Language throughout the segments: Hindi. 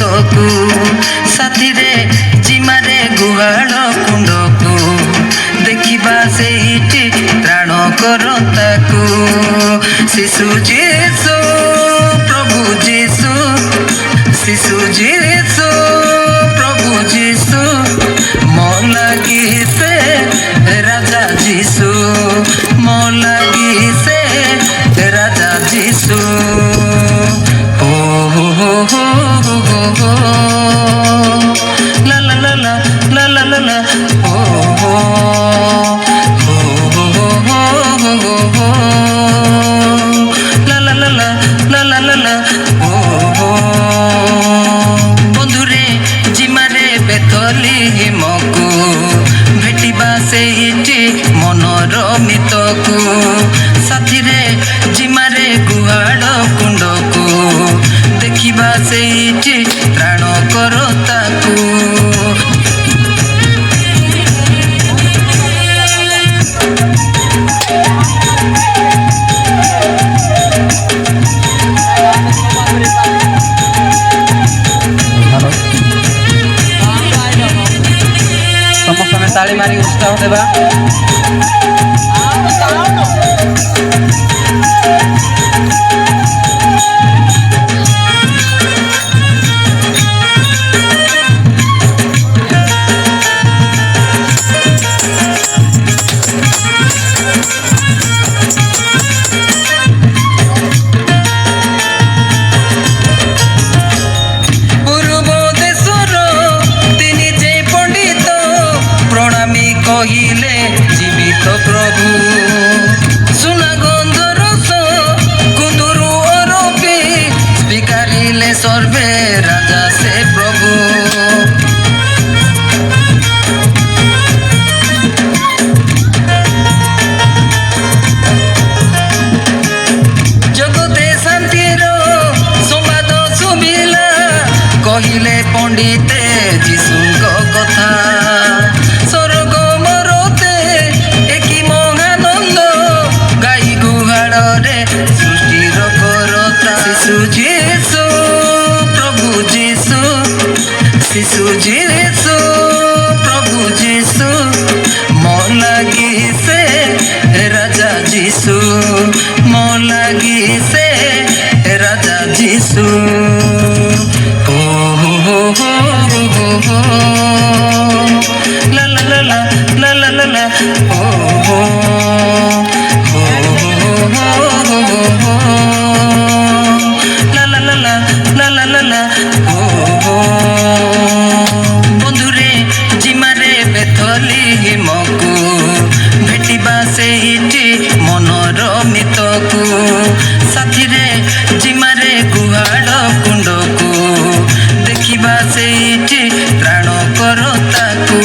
मितकु साथी रे जिमारे गुहाल कुंडकु देखिबा सेठी त्राण करताकु शिशु जीशु प्रभु जीशु शिशु जीशु प्रभु जीशु मो लगी से राजा जीशु मो लगी से राजा जीशु हो हो हो हो हो ला ला ला ला ला ला ला ला हो हो हो हो हो हो ला ला ला ला ला ला ला ला हो हो बंधुरे जिमारे बेतली हिमकु भेटिबा सेठी मनर मितकु साथी रे जिमारे गुहाल कुंडकु देखिबा सेठी त्राण करताकु समस्त में ताली मारी उत्साह देवा कहिले जीवित प्रभु सुना गंध रस कुंदुरु अरबी स्वीकारिले सर्वे राजा से प्रभु जगते शांतिर संवाद सुबिला कहिले पंडिते जीशुଙ୍କ कथा सृष्टिर करता शिशु जीशु प्रभु जीशु शिशु जीशु प्रभु जीशु मो लगी से राजा जीशु मो लगी से राजा जीशु हो हो हो हो हो ला ला ला ला ला ला ला ला हो हो बंधुरे जिमारे बेतली हिमकु भेटिबा सेठी मनर मितकु साथी रे जिमारे गुहाल कुंडकु देखिबा सेठी त्राण करताकु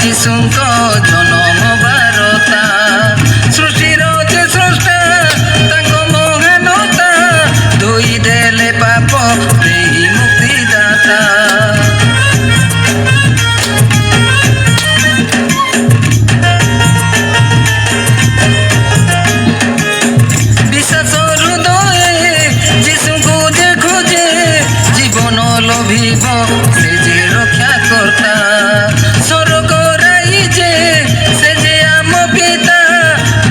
जीशुଙ୍କ जन्म बारता सृष्टिर जे स्रष्टा तांको महानता धोई देले पाप देहि मुक्तिदाता विश्वास हृदये जीशुଙ୍କୁ जे खोजे जीवन लोभिब से जे रक्षा करता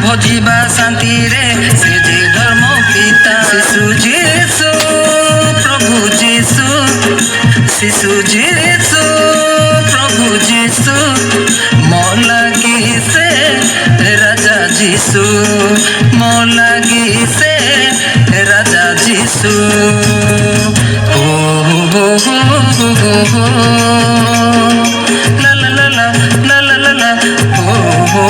भजिबा शांति रे से जे धर्म पिता शिशु जीशु प्रभु जीशु शिशु जीशु प्रभु जीशु मो लगी से राजा जीशु मो लगी से राजा जीशु ಮನಸ್ಸು ಓ ಲಲ ಲಲ ಲಲ ಲಲ ಓ